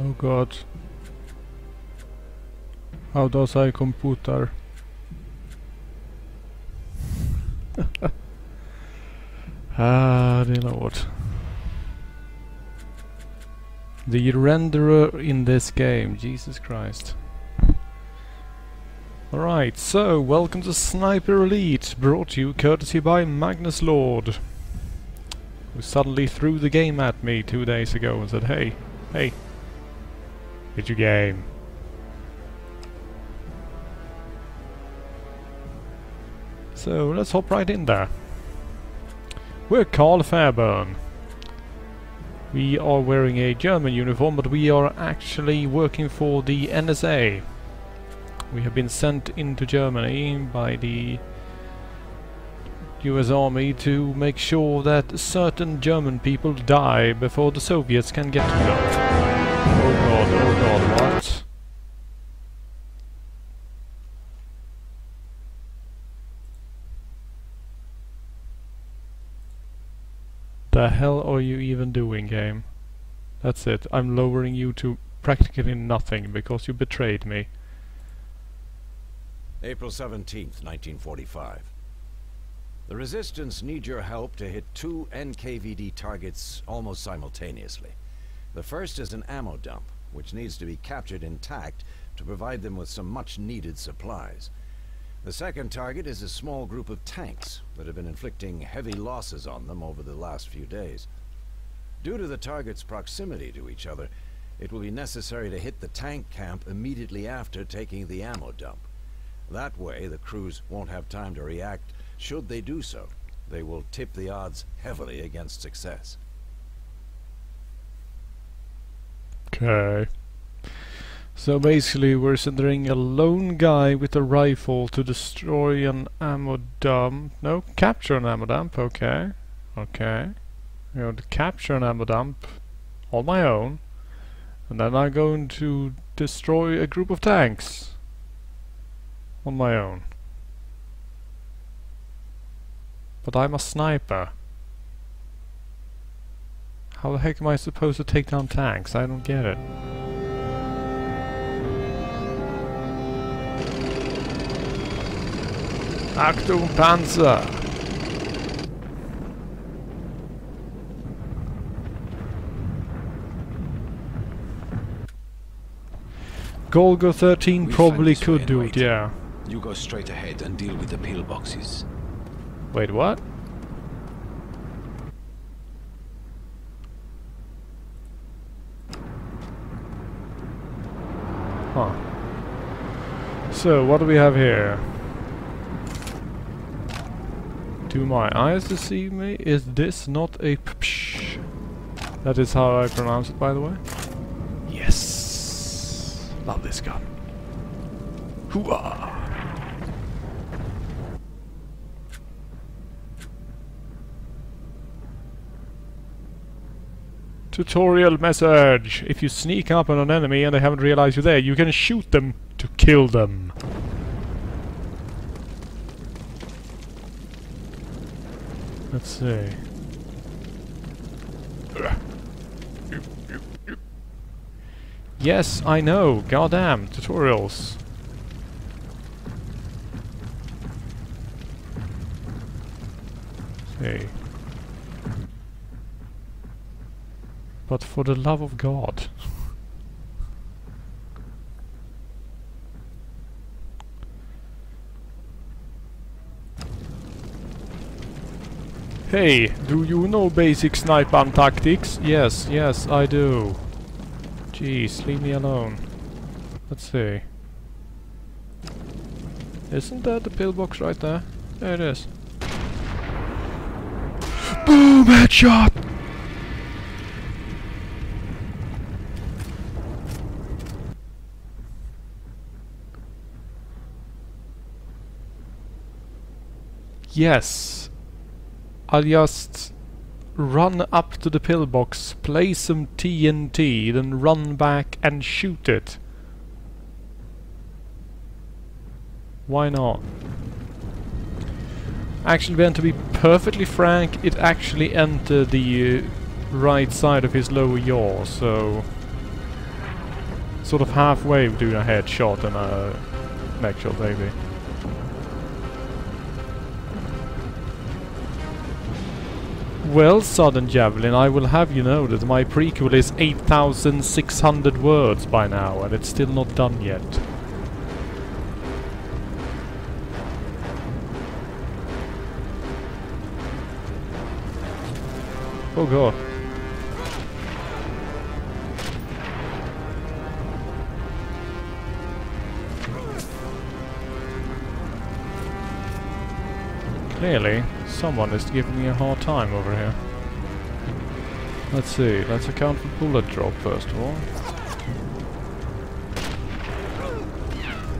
Oh god. How does I computer? Ah, dear lord. The renderer in this game, Jesus Christ. Alright, so welcome to Sniper Elite, brought to you courtesy by Magnus Lord, who suddenly threw the game at me 2 days ago and said, hey, it's your game. So let's hop right in there. We're Carl Fairburn. We are wearing a German uniform, but we are actually working for the NSA. We have been sent into Germany by the US Army to make sure that certain German people die before the Soviets can get to them. Oh god, what? The hell are you even doing, game? That's it. I'm lowering you to practically nothing because you betrayed me. April 17th, 1945. The Resistance need your help to hit 2 NKVD targets almost simultaneously. The first is an ammo dump, which needs to be captured intact to provide them with some much-needed supplies. The second target is a small group of tanks that have been inflicting heavy losses on them over the last few days. Due to the target's proximity to each other, it will be necessary to hit the tank camp immediately after taking the ammo dump. That way, the crews won't have time to react. Should they do so, they will tip the odds heavily against success. Okay. So basically we're sending a lone guy with a rifle to destroy an ammo dump. No, capture an ammo dump, okay. Okay. I'm going to capture an ammo dump on my own. And then I'm going to destroy a group of tanks on my own. But I'm a sniper. How the heck am I supposed to take down tanks? I don't get it. Achtung Panzer! Golgo 13 probably could do it, yeah. You go straight ahead and deal with the pillboxes. Wait, what? Huh. So, what do we have here? Do my eyes deceive me? Is this not a psh? That is how I pronounce it, by the way. Yes! Love this gun. Hooah! Tutorial message! If you sneak up on an enemy and they haven't realized you're there, you can shoot them to kill them. Let's see. Yes, I know. Goddamn tutorials. See. But for the love of God. Hey, do you know basic sniper tactics? Yes, yes, I do. Jeez, leave me alone. Let's see. Isn't that the pillbox right there? There it is. Boom! Headshot! Yes. I'll just run up to the pillbox, place some TNT, then run back and shoot it. Why not? Actually, then, to be perfectly frank, it actually entered the right side of his lower jaw, so sort of halfway between a headshot and a neck shot, maybe. Well, Sudden Javelin, I will have you know that my prequel is 8,600 words by now, and it's still not done yet. Oh god. Clearly, someone is giving me a hard time over here. Let's see, let's account for bullet drop first of all.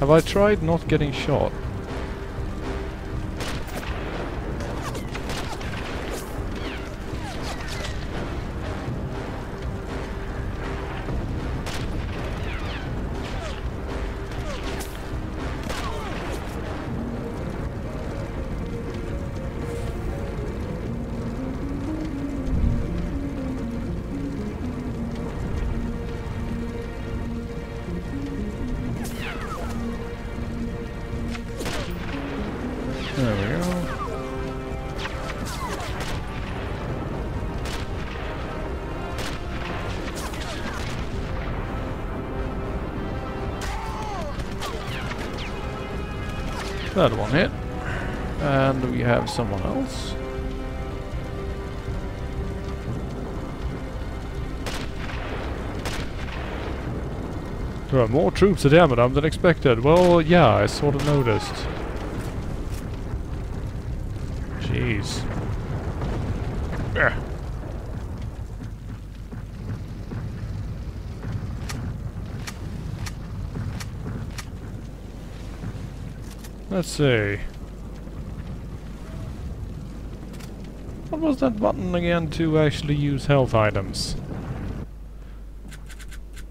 Have I tried not getting shot? There we go. That one hit. And we have someone else. There are more troops at Amsterdam than expected. Well, yeah, I sort of noticed. Jeez. Yeah. Let's see. What was that button again to actually use health items?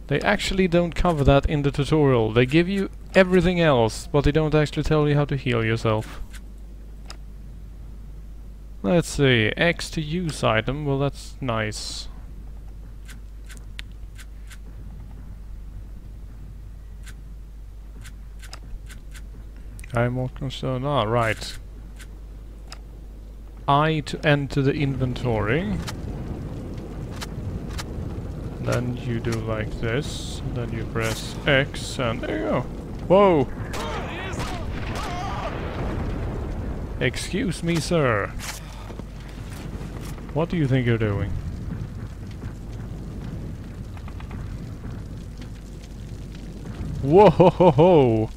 They actually don't cover that in the tutorial. They give you everything else, but they don't actually tell you how to heal yourself. Let's see, X to use item, well that's nice. I'm more concerned, right. I to enter the inventory. Then you do like this, then you press X and there you go. Whoa! Excuse me, sir. What do you think you're doing? Whoa ho ho ho!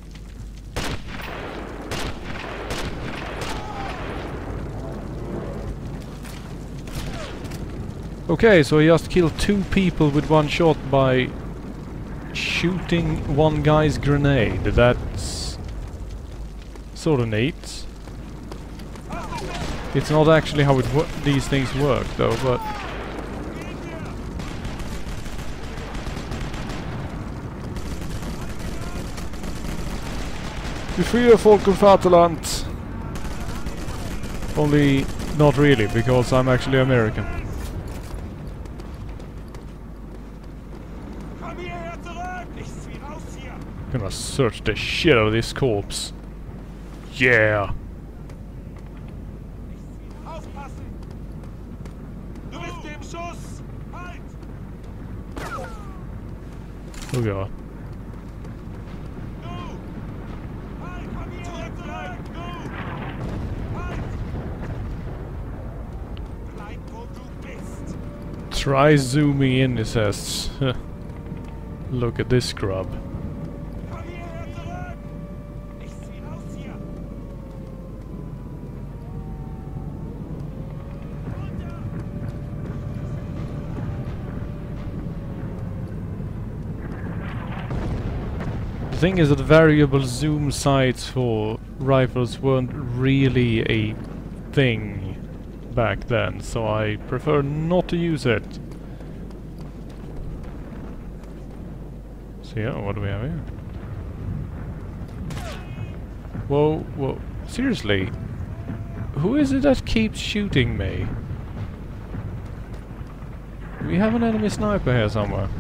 Okay, so I just killed 2 people with 1 shot by shooting one guy's grenade. That's sort of neat. It's not actually how these things work, though, but... Vi fria folk och fattigland! Only not really, because I'm actually American. I'm gonna search the shit out of this corpse. Yeah! Oh god. Try zooming in, it says. Look at this scrub. The thing is that variable zoom sights for rifles weren't really a thing back then, so I prefer not to use it. So yeah, what do we have here? Whoa, whoa, seriously? Who is it that keeps shooting me? We have an enemy sniper here somewhere.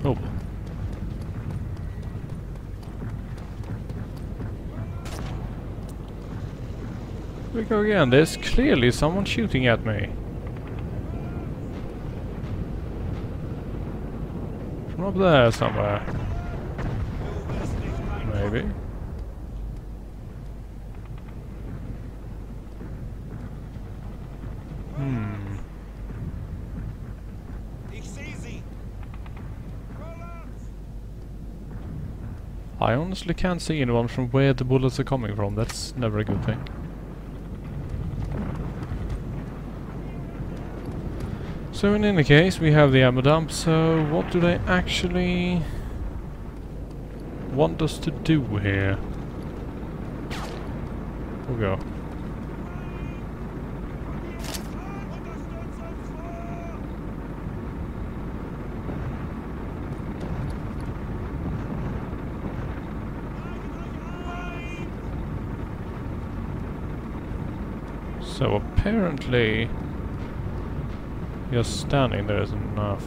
Oh. Here we go again. There's clearly someone shooting at me. From up there somewhere. Maybe. I honestly can't see anyone from where the bullets are coming from. That's never a good thing. So in any case, we have the ammo dump, so what do they actually want us to do here? We'll go. So apparently just standing there isn't enough.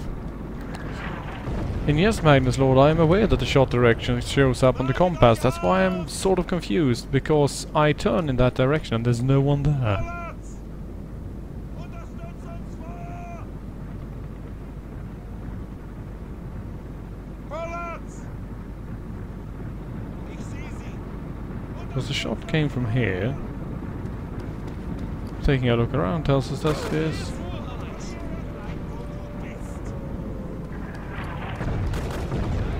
And yes, Magnus Lord, I am aware that the shot direction shows up on the compass. That's why I'm sort of confused, because I turn in that direction and there's no one there. Because the shot came from here. Taking a look around tells us that's this.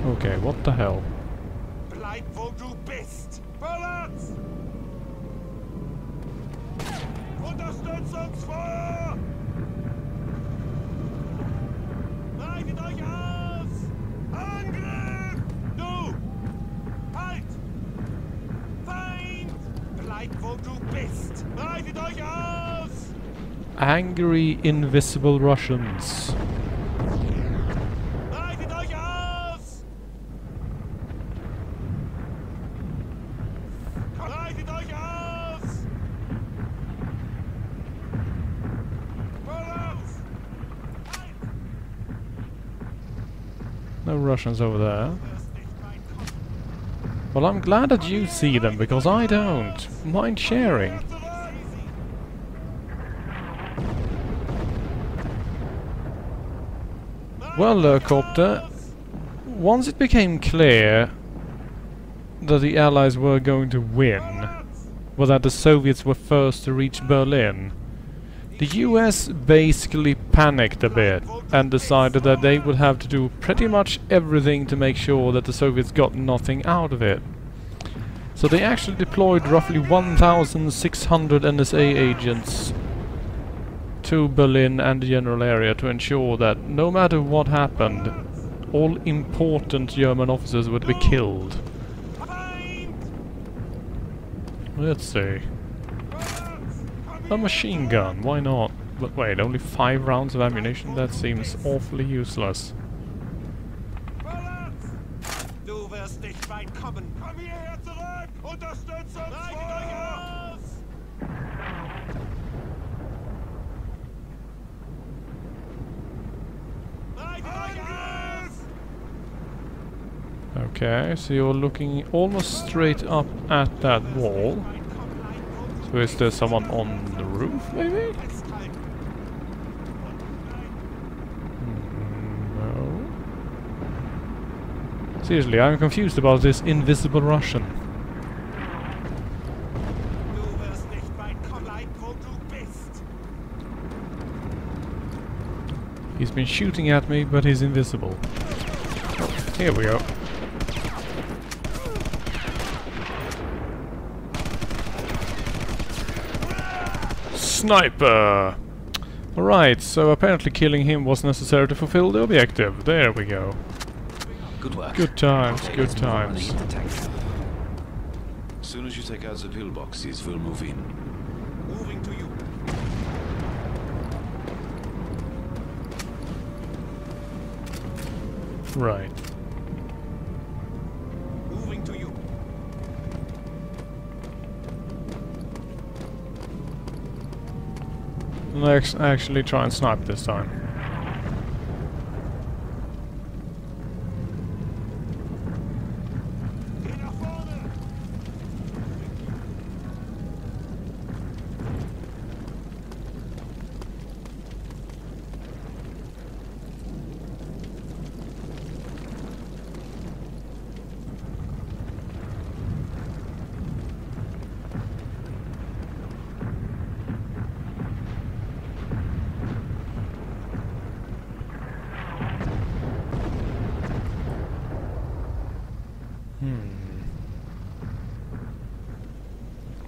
Okay, what the hell? Bleib wo du bist! Bullets! Unterstützungsfeuer! Reitet euch aus! Angriff! Du! Halt! Feind! Bleib wo du bist! Reitet euch aus! Angry invisible Russians. No Russians over there. Well, I'm glad that you see them, because I don't. Mind sharing. Well, Copter, once it became clear that the Allies were going to win, well, that the Soviets were first to reach Berlin, the US basically panicked a bit and decided that they would have to do pretty much everything to make sure that the Soviets got nothing out of it. So they actually deployed roughly 1,600 NSA agents to Berlin and the general area to ensure that no matter what happened, all important German officers would be killed. Let's see. A machine gun, why not? But wait, only 5 rounds of ammunition? That seems awfully useless. Du wirst nicht weit kommen. Komm hierher zurück! Unterstütze uns! Reitet euch aus! Reitet euch aus! Okay, so you're looking almost straight up at that wall. So is there someone on the roof, maybe? No. Seriously, I'm confused about this invisible Russian. He's been shooting at me, but he's invisible. Here we go. Sniper! Alright, so apparently killing him was necessary to fulfill the objective. There we go. Good work. Good times, Okay, good let's move on and times. hit the tank. As soon as you take out the pillboxes, we'll move in. Moving to you. Right. Moving to you. Let's actually try and snipe this time.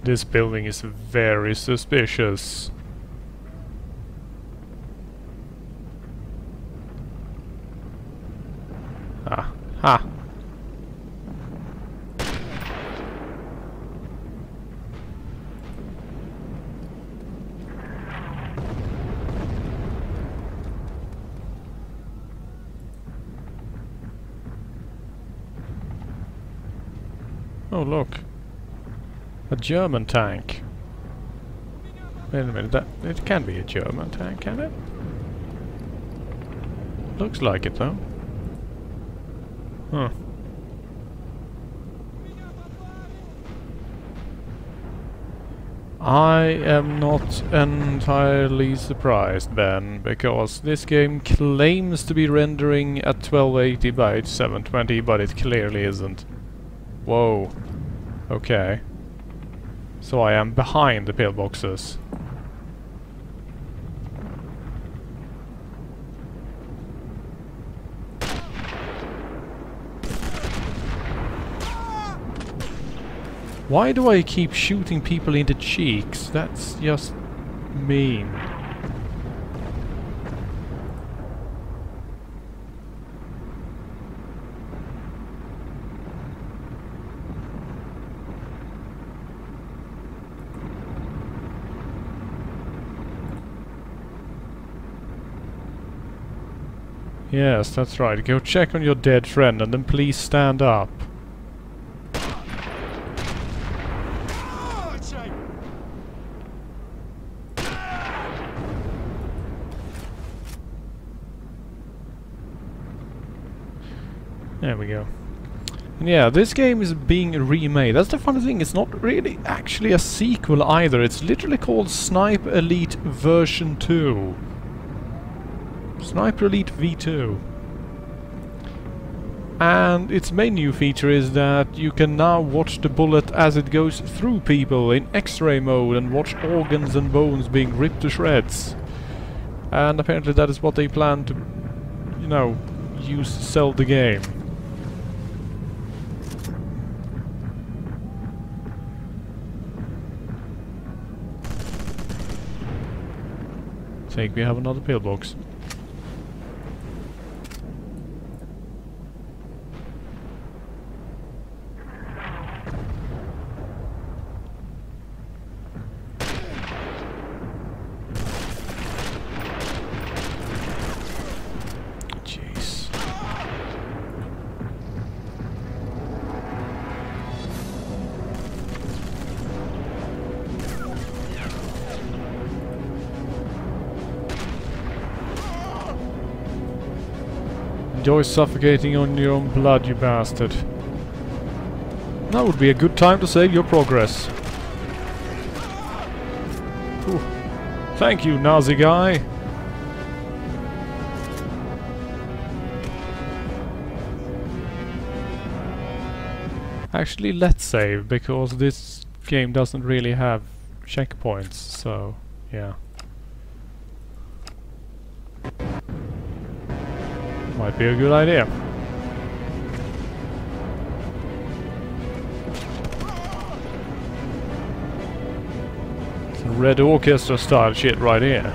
This building is very suspicious. Ah, ha! Oh look, a German tank. Wait a minute, that it can be a German tank, can it? Looks like it though. Huh. I am not entirely surprised then, because this game claims to be rendering at 1280 by 720, but it clearly isn't. Whoa. Okay. So I am behind the pillboxes. Why do I keep shooting people in the cheeks? That's just mean. Yes, that's right. Go check on your dead friend and then please stand up. There we go. And yeah, this game is being remade. That's the funny thing, it's not really actually a sequel either. It's literally called Sniper Elite version 2. Sniper Elite V2. And its main new feature is that you can now watch the bullet as it goes through people in X-ray mode and watch organs and bones being ripped to shreds. And apparently that is what they plan to, you know, use to sell the game. Think we have another pillbox. Enjoy suffocating on your own blood, you bastard. That would be a good time to save your progress. Whew. Thank you, Nazi guy. Actually, let's save, because this game doesn't really have checkpoints, so yeah. Might be a good idea. Some Red Orchestra style shit right here.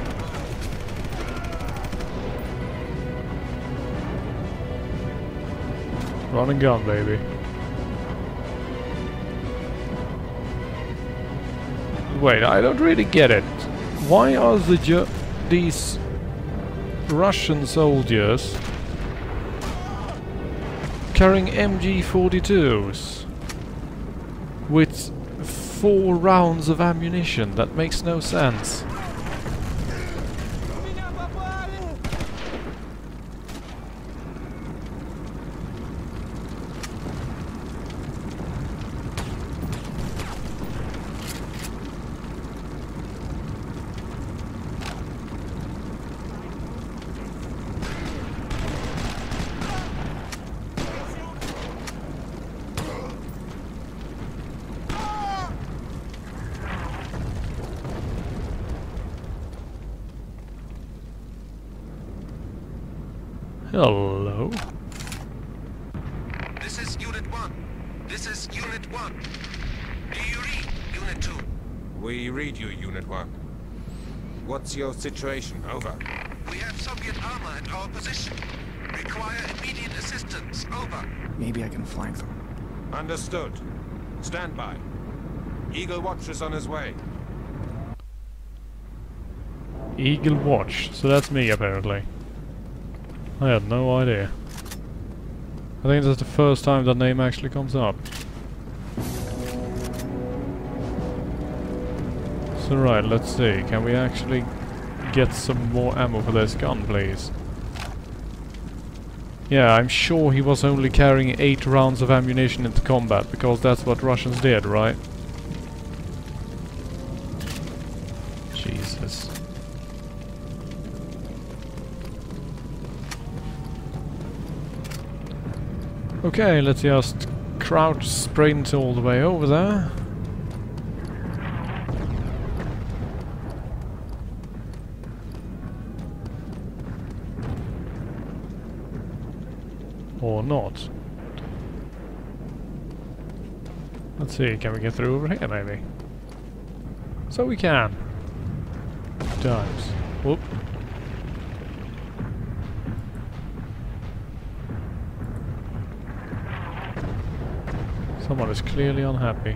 Run and gun, baby. Wait, I don't really get it. Why are these Russian soldiers carrying MG42s with 4 rounds of ammunition? That makes no sense. Hello. This is Unit 1. This is Unit 1. Do you read? You Unit 2. We read you, Unit 1. What's your situation? Over. We have Soviet armor at our position. Require immediate assistance. Over. Maybe I can flank them. Understood. Stand by. Eagle Watch is on his way. Eagle Watch. So that's me, apparently. I had no idea. I think that's the first time that name actually comes up. So right, let's see. Can we actually get some more ammo for this gun, please? Yeah, I'm sure he was only carrying 8 rounds of ammunition into combat, because that's what Russians did, right? Jesus. Okay, let's just crouch sprint all the way over there. Or not. Let's see, can we get through over here maybe? So we can. Times. Whoop. Someone is clearly unhappy.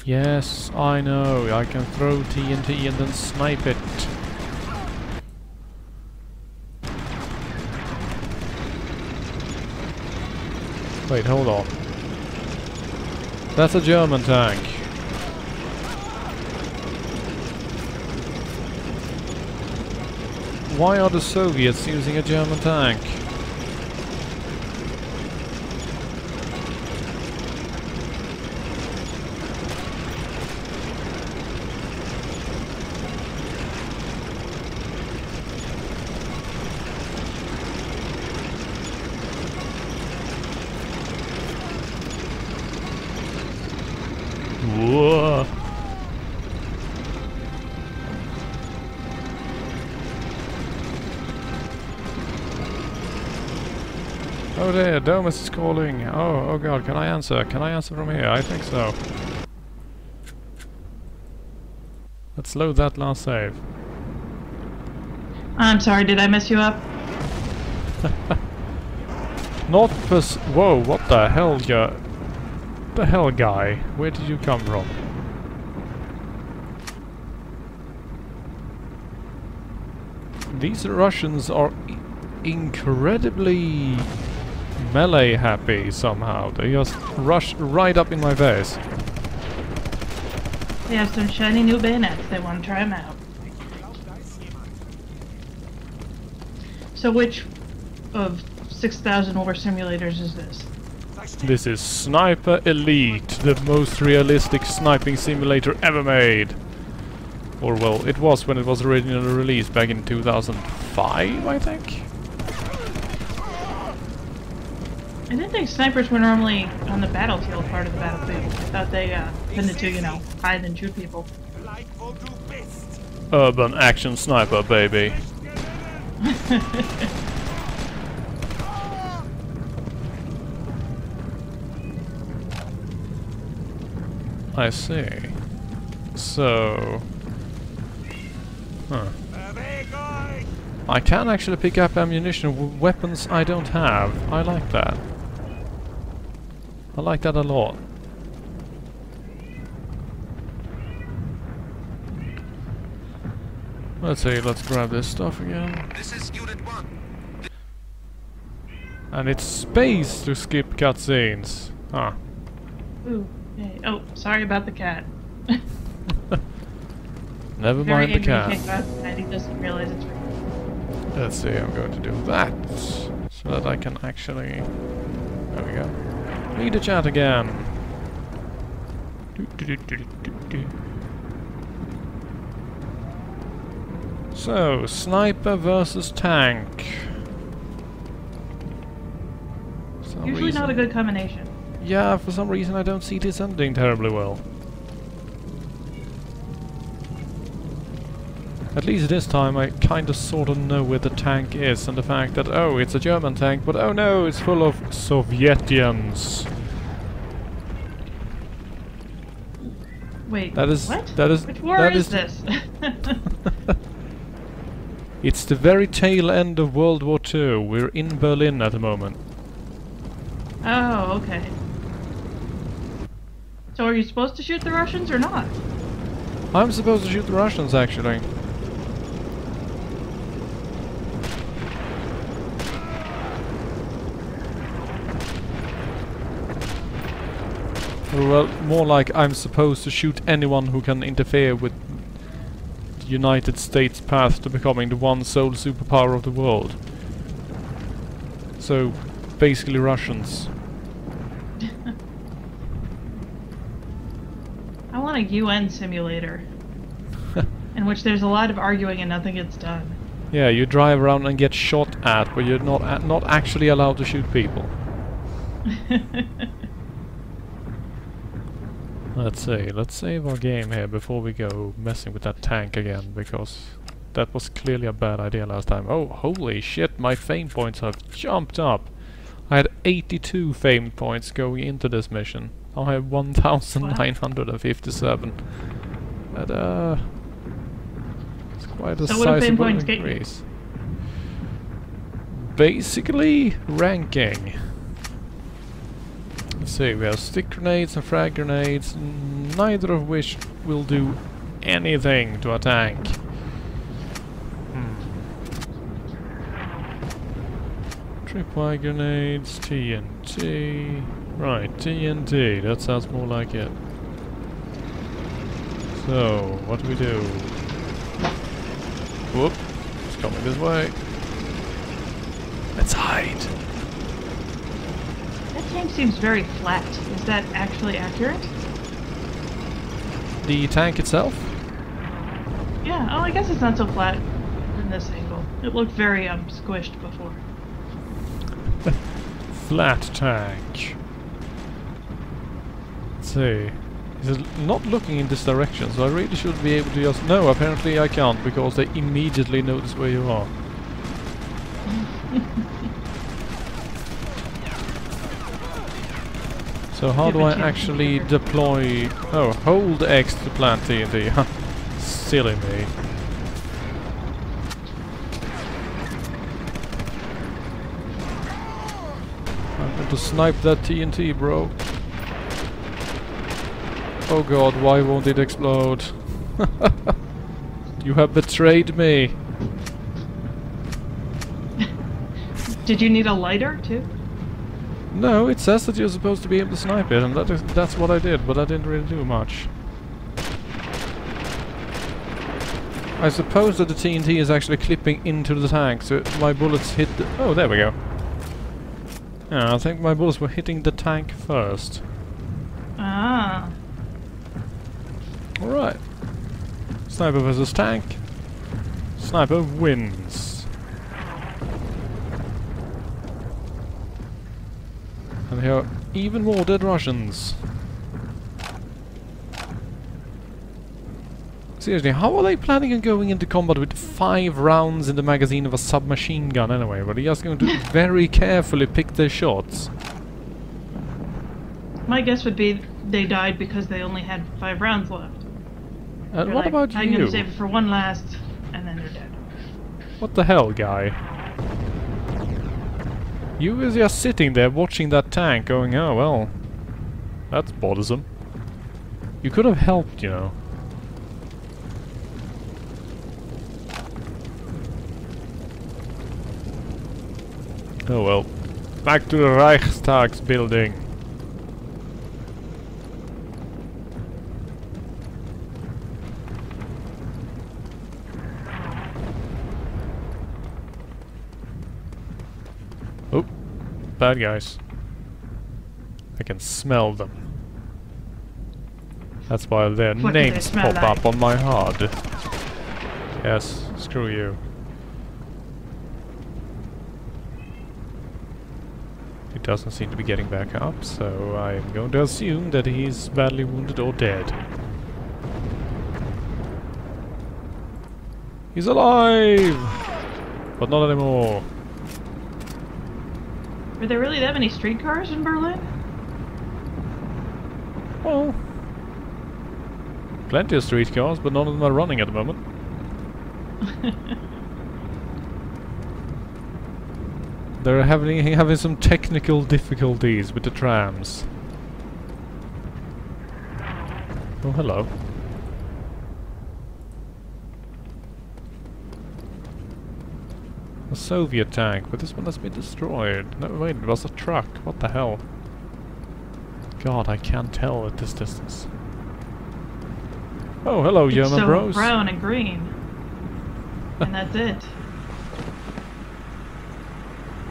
Yes, I know. I can throw TNT and then snipe it. Wait, hold on. That's a German tank. Why are the Soviets using a German tank? Whoa. Oh dear, Domus is calling. Oh god, can I answer? Can I answer from here? I think so. Let's load that last save. I'm sorry, did I mess you up? Not pers- Whoa, what the hell, the hell, guy? Where did you come from? These Russians are incredibly melee happy somehow. They just rush right up in my face. They have some shiny new bayonets. They want to try them out. So which of 6,000 war simulators is this? This is Sniper Elite, the most realistic sniping simulator ever made. Or well, it was when it was originally released back in 2005, I think. I didn't think snipers were normally on the battlefield part of the battlefield. I thought they tended to, you know, hide and shoot people. Urban action sniper, baby. I see. So... Huh. I can actually pick up ammunition with weapons I don't have. I like that. I like that a lot. Let's see, let's grab this stuff again. This is Unit 1. And it's space to skip cutscenes. Huh. Ooh, hey. Oh, sorry about the cat. Never mind the cat. He doesn't realize it's real. Let's see, I'm going to do that. So that I can actually... There we go. Read the chat again. So, sniper versus tank. Usually reason. not a good combination. Yeah, for some reason I don't see this ending terribly well. At least this time I kinda sorta know where the tank is, and the fact that, oh, it's a German tank, but oh no, it's full of Sovietians. Wait, That is... what? That is... Which war that is this? It's the very tail end of World War II. We're in Berlin at the moment. Oh, okay. So are you supposed to shoot the Russians or not? I'm supposed to shoot the Russians, actually. Well, more like I'm supposed to shoot anyone who can interfere with the United States' path to becoming the one sole superpower of the world. So, basically Russians. I want a UN simulator in which there's a lot of arguing and nothing gets done. Yeah, you drive around and get shot at, but you're not actually allowed to shoot people. Let's see, let's save our game here before we go messing with that tank again, because that was clearly a bad idea last time. Oh, holy shit, my fame points have jumped up. I had 82 fame points going into this mission. Now I have 1,957. But, it's quite a So what do fame sizable points get you? increase. Basically, ranking. Let's see, we have stick grenades and frag grenades, neither of which will do anything to a tank. Tripwire grenades, TNT. Right, TNT, that sounds more like it. So, what do we do? Whoop, it's coming this way. Let's hide. That tank seems very flat. Is that actually accurate? The tank itself? Yeah, oh, I guess it's not so flat in this angle. It looked very squished before. Flat tank. Let's see. He's not looking in this direction, so I really should be able to just... No, apparently I can't, because they immediately notice where you are. So how do I actually deploy... Oh, hold X to plant TNT. Silly me. I'm going to snipe that TNT, bro. Oh god, why won't it explode? You have betrayed me. Did you need a lighter too? No, it says that you're supposed to be able to snipe it, and that's what I did, but I didn't really do much. I suppose that the TNT is actually clipping into the tank, so my bullets hit the... Oh, there we go. Yeah, I think my bullets were hitting the tank first. Ah. Alright. Sniper versus tank. Sniper wins. And here are even more dead Russians. Seriously, how are they planning on going into combat with 5 rounds in the magazine of a submachine gun anyway? But they're just going to very carefully pick their shots. My guess would be they died because they only had 5 rounds left. And They're what like, about I'm you? gonna save it for one last, and then they're dead. What the hell, guy? You were just sitting there watching that tank going, oh well, that's bothersome. You could have helped, you know. Oh well. Back to the Reichstag's building. Oh, bad guys. I can smell them. That's why their What do they names smell pop like? up on my HUD. Yes, screw you. He doesn't seem to be getting back up, so I'm going to assume that he's badly wounded or dead. He's alive! But not anymore. Were there really that many streetcars in Berlin? Well, plenty of streetcars, but none of them are running at the moment. They're having some technical difficulties with the trams. Oh, hello. A Soviet tank, but this one has been destroyed. No, wait, it was a truck. What the hell? God, I can't tell at this distance. Oh, hello, German bros. Brown and green. And that's it.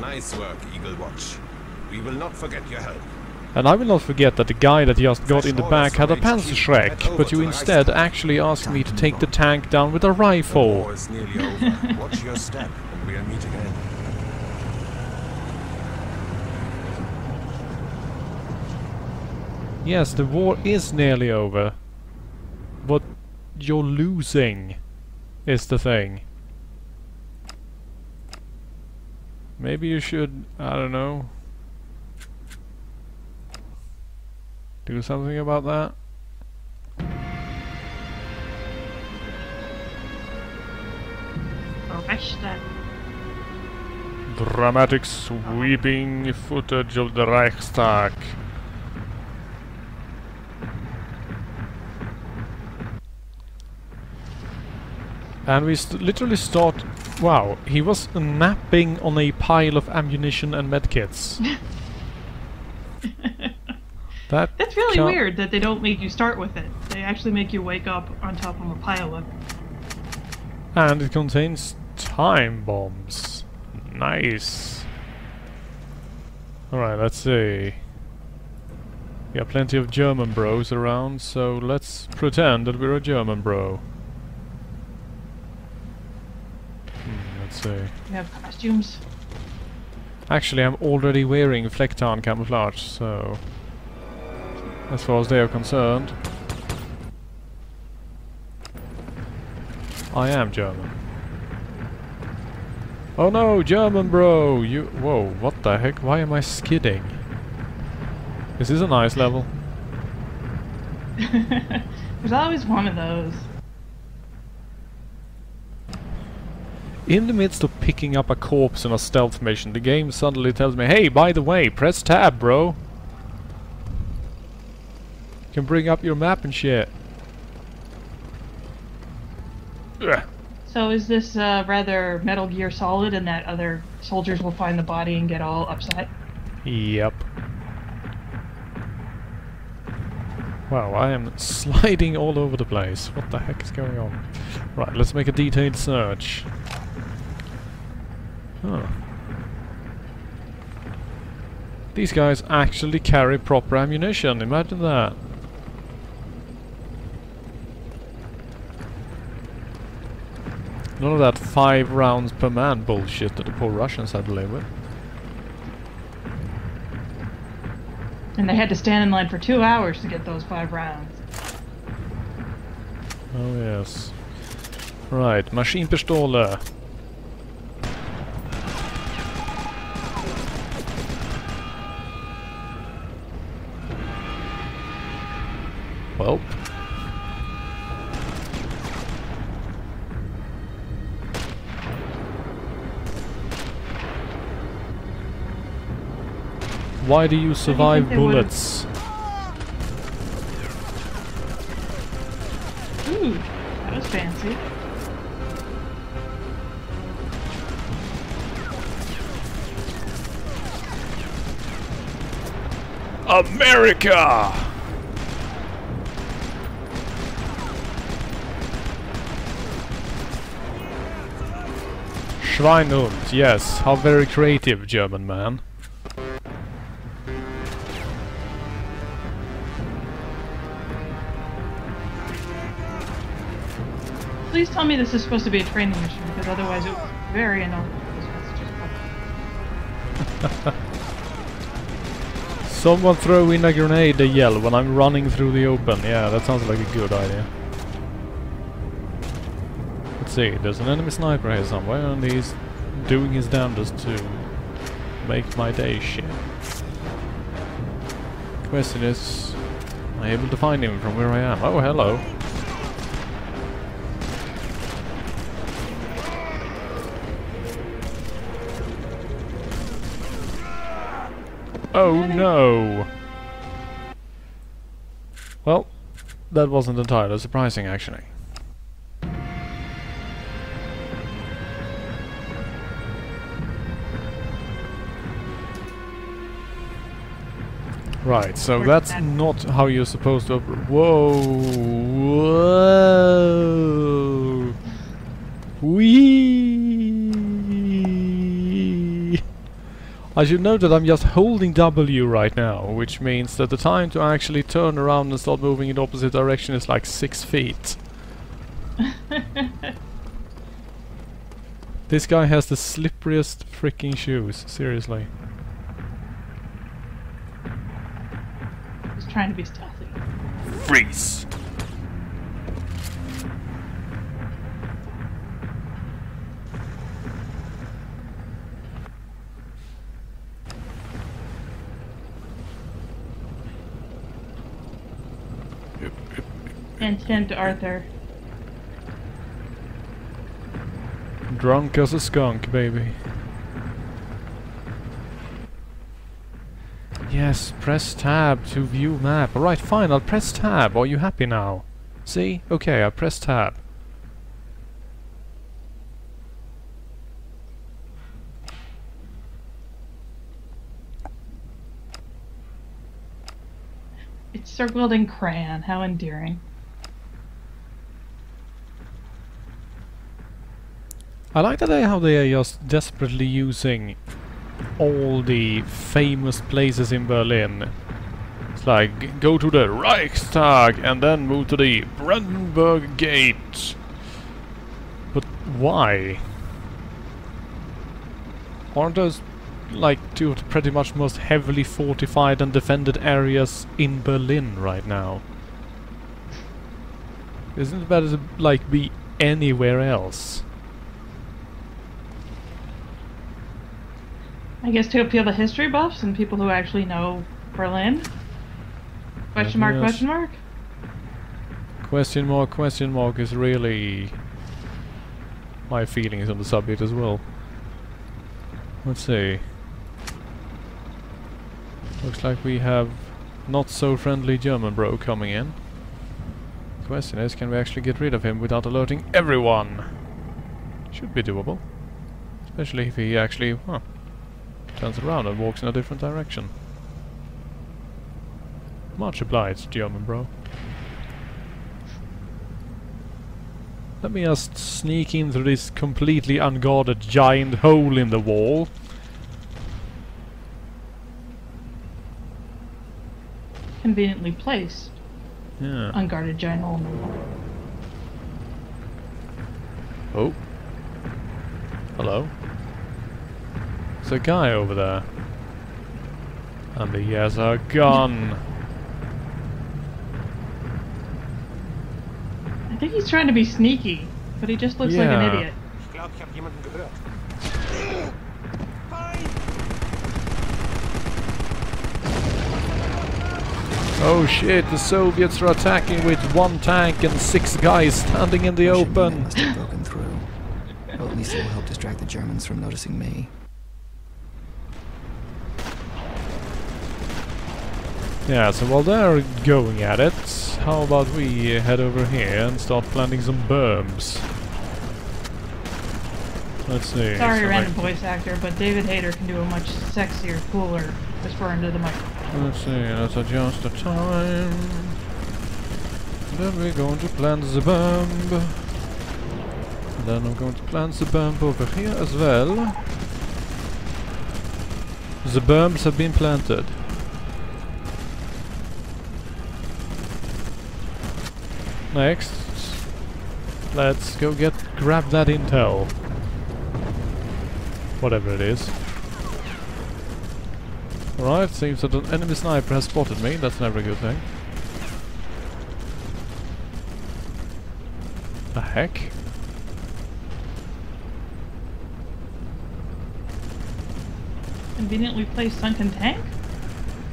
Nice work, Eagle Watch. We will not forget your help. And I will not forget that the guy that just got in the back had a Panzerschreck, but you instead actually asked me to take the tank down with a rifle. The war is nearly over. Watch your step, and we'll meet again. Yes, the war is nearly over. But you're losing, is the thing. Maybe you should, I don't know, do something about that? Reichstag. Dramatic sweeping footage of the Reichstag. And we literally start... Wow, he was napping on a pile of ammunition and medkits. That's really weird that they don't make you start with it. They actually make you wake up on top of a pile of it. And it contains time bombs. Nice. Alright, let's see. We have plenty of German bros around, so let's pretend that we're a German bro. Let's see. You have costumes? Actually, I'm already wearing Flecktarn camouflage, so... as far as they are concerned... I am German. Oh no, German bro! You... Whoa, what the heck? Why am I skidding? Is this a nice level? There's always one of those. In the midst of picking up a corpse in a stealth mission, the game suddenly tells me, hey, by the way, press tab, bro! You can bring up your map and shit. Ugh. So is this rather Metal Gear Solid in that other soldiers will find the body and get all upset? Yep. Wow, I am sliding all over the place. What the heck is going on? Right, let's make a detailed search. Huh. These guys actually carry proper ammunition, imagine that. None of that 5 rounds per man bullshit that the poor Russians had to live with. And they had to stand in line for 2 hours to get those 5 rounds. Oh yes. Right, Maschinenpistole. Well. Why do you survive bullets? Ooh, that was fancy. America! Schweinhund, yes, how very creative, German man. Please tell me this is supposed to be a training mission, because otherwise it was very annoying. Someone throw in a grenade, they yell when I'm running through the open. Yeah, that sounds like a good idea. Let's see, there's an enemy sniper here somewhere and he's doing his damnedest to make my day shit. Question is, am I able to find him from where I am? Oh, hello. Oh no! Well, that wasn't entirely surprising actually. Right, so that's not how you're supposed to Whoa! Whoa! Whee! I should note that I'm just holding W right now, which means that the time to actually turn around and start moving in the opposite direction is like 6 feet. This guy has the slipperiest freaking shoes, seriously. He's trying to be stealthy. Freeze! Hint, hint, Arthur. Drunk as a skunk, baby. Yes, press tab to view map. Alright, fine, I'll press tab. Are you happy now? See? Okay, I press tab. It's circled in crayon. How endearing. I like how they are just desperately using all the famous places in Berlin. It's like, go to the Reichstag and then move to the Brandenburg Gate. But why? Aren't those like two of the pretty much most heavily fortified and defended areas in Berlin right now? Isn't it better to like be anywhere else? I guess to appeal to history buffs and people who actually know Berlin? Question mark, Yes. question mark? Question mark is really my feelings on the subject as well. Let's see. Looks like we have not so friendly German bro coming in. Question is, can we actually get rid of him without alerting everyone? Should be doable. Especially if he actually, turns around and walks in a different direction. Much obliged, German bro. Let me just sneak in through this completely unguarded giant hole in the wall. Conveniently placed. Yeah. Unguarded giant hole in the wall. Oh. Hello. There's a guy over there. And he has a gun. I think he's trying to be sneaky, but he just looks like an Yeah. idiot. Ich glaube, ich habe jemanden gehört. Fein! Oh shit, the Soviets are attacking with 1 tank and 6 guys standing in the Russian open. men must have broken through. Well, at least it will help distract the Germans from noticing me. Yeah, so while they're going at it, how about we head over here and start planting some bombs? Let's see. Sorry, so random voice actor, but David Hayter can do a much sexier, cooler whisper into the microphone. Let's see, let's adjust the time. Then we're going to plant the bomb. Then I'm going to plant the bomb over here as well. The bombs have been planted. Next, let's go grab that intel. Whatever it is. Alright, seems that an enemy sniper has spotted me. That's never a good thing. The heck? Conveniently placed sunken tank?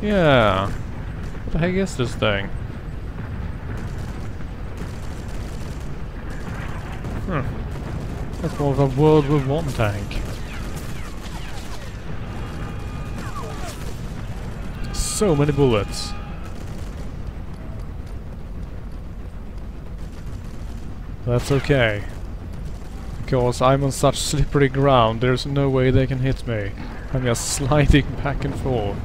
Yeah. What the heck is this thing? That's more of a World War I tank. So many bullets. That's okay. Because I'm on such slippery ground, there's no way they can hit me. I'm just sliding back and forth.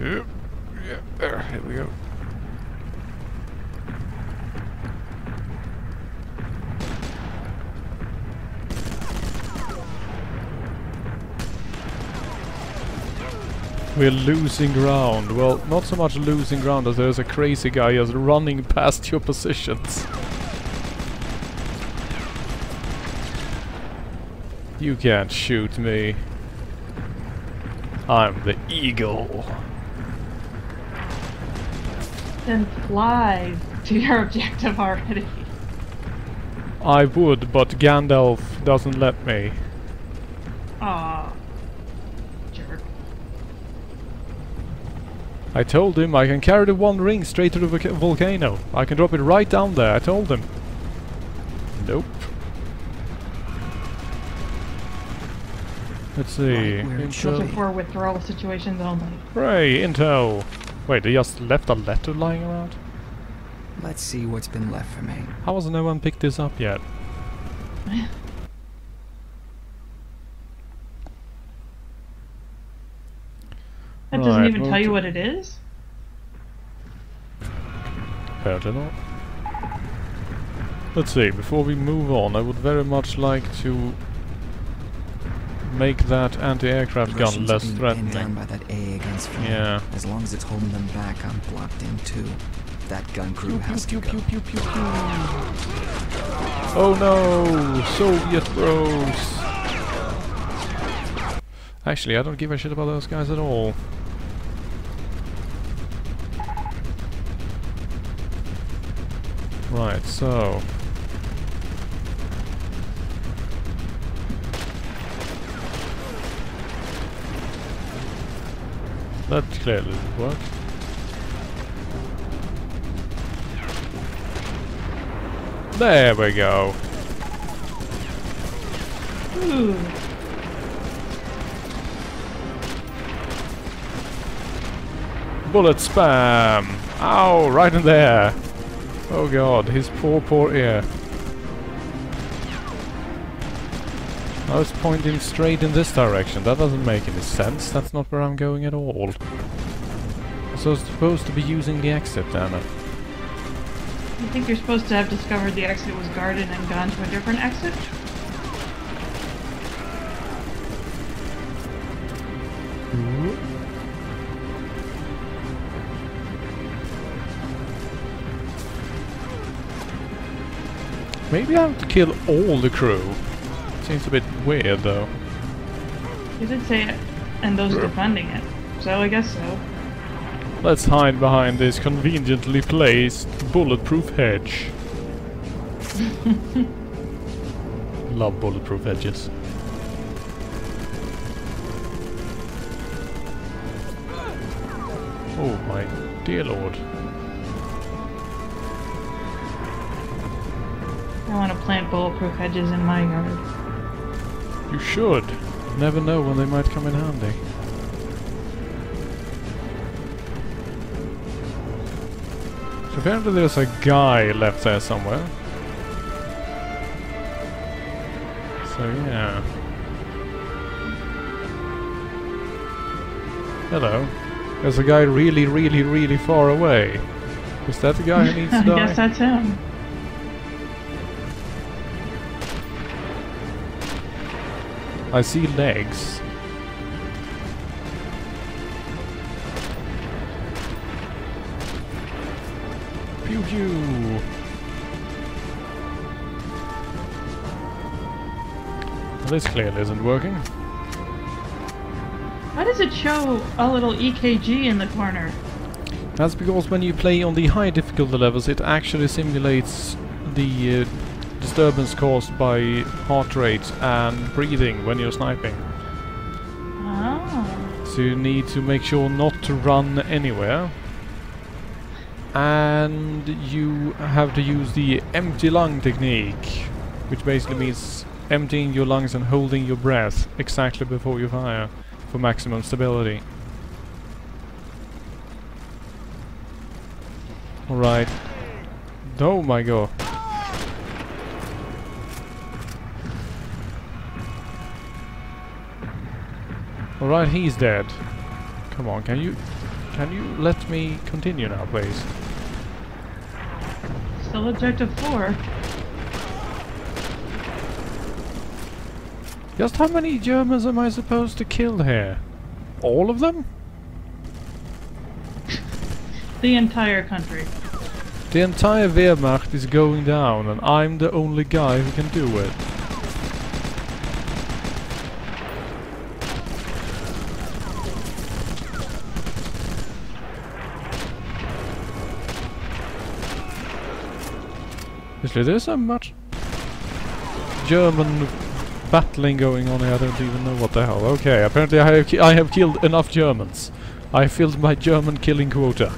Yep. Yeah, there, here we go. We're losing ground. Well, not so much losing ground as there's a crazy guy just running past your positions. You can't shoot me. I'm the eagle. Then fly to your objective already. I would, but Gandalf doesn't let me. Aw. Jerk. I told him I can carry the One Ring straight to the volcano. I can drop it right down there, I told him. Nope. Let's see. Looking for withdrawal situations only. Hooray, intel! Wait, they just left a letter lying around? Let's see what's been left for me. How has no one picked this up yet? That doesn't even tell you what it is? Apparently not. Let's see, before we move on, I would very much like to make that anti-aircraft gun less threatening. Down by that A against fire. Yeah. As long as it's holding them back, I'm blocked in too. That gun crew has to go. Oh no! Soviet bros! Actually, I don't give a shit about those guys at all. Right, so... that clearly didn't work. There we go. Ooh. Bullet spam! Ow, right in there! Oh god, his poor ear. I was pointing straight in this direction. That doesn't make any sense. That's not where I'm going at all. So I was supposed to be using the exit then. You think you're supposed to have discovered the exit was guarded and gone to a different exit? Maybe I have to kill all the crew. Seems a bit weird though. You did say it, and those defending it. So I guess so. Let's hide behind this conveniently placed bulletproof hedge. Love bulletproof hedges. Oh my dear lord. I want to plant bulletproof hedges in my yard. You should. Never know when they might come in handy. So apparently there's a guy left there somewhere. So yeah. Hello. There's a guy really far away. Is that the guy who needs to I die? guess that's him. I see legs. Pew pew! This clearly isn't working. Why does it show a little EKG in the corner? That's because when you play on the high difficulty levels, it actually simulates the disturbance caused by heart rate and breathing when you're sniping. Oh. So you need to make sure not to run anywhere. And you have to use the empty lung technique, which basically means emptying your lungs and holding your breath exactly before you fire for maximum stability. Alright. Oh my god. Alright, he's dead. Come on, can you let me continue now, please? Still objective 4. Just how many Germans am I supposed to kill here? All of them? The entire country. The entire Wehrmacht is going down and I'm the only guy who can do it. Actually, there's so much German battling going on here, I don't even know what the hell. Okay, apparently I have killed enough Germans. I filled my German killing quota.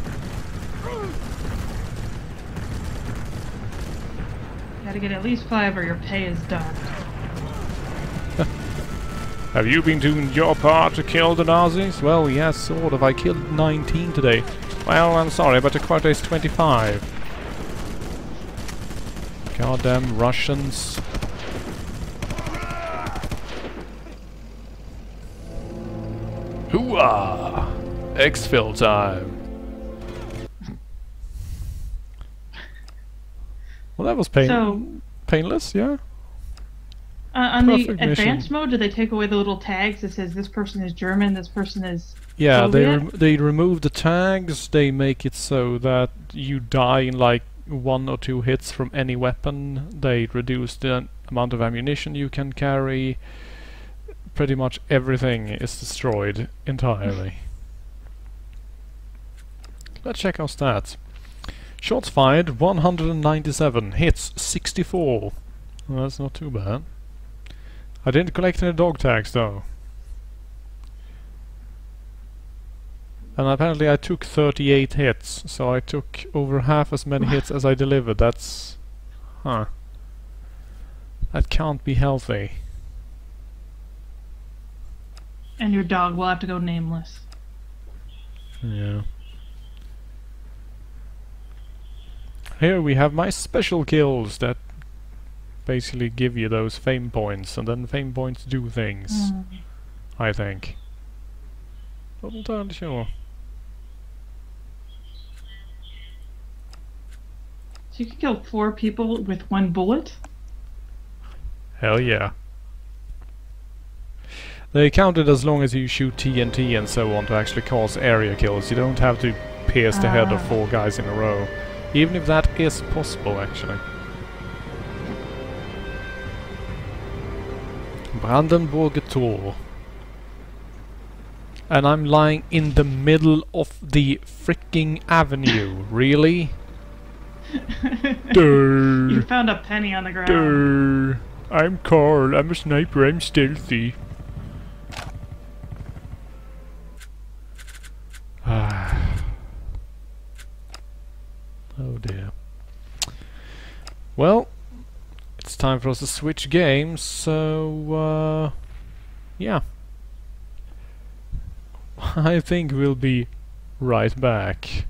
Gotta get at least 5 or your pay is docked. Have you been doing your part to kill the Nazis? Well, yes, sort of. I killed 19 today. Well, I'm sorry, but the quota is 25. Goddamn Russians. Hooah! Exfil time. Well, that was painless, yeah? On the Perfect advanced mission. mode, do they take away the little tags that says this person is German, this person is Yeah, Soviet? they remove the tags, they make it so that you die in like 1 or 2 hits from any weapon, they reduce the amount of ammunition you can carry. Pretty much everything is destroyed entirely. Let's check our stats. Shots fired 197, hits 64. Well, that's not too bad. I didn't collect any dog tags though. And apparently I took 38 hits, so I took over half as many hits as I delivered. That's... huh. That can't be healthy. And your dog will have to go nameless. Yeah. Here we have my special kills that basically give you those fame points, and then fame points do things, I think. Not entirely sure. So you can kill 4 people with 1 bullet? Hell yeah. They count it as long as you shoot TNT and so on to actually cause area kills. You don't have to pierce the head of 4 guys in a row. Even if that is possible, actually. Brandenburger Tor. And I'm lying in the middle of the freaking avenue. Really? You found a penny on the ground. I'm Carl. I'm a sniper. I'm stealthy. Oh dear. Well, it's time for us to switch games, so yeah. I think we'll be right back.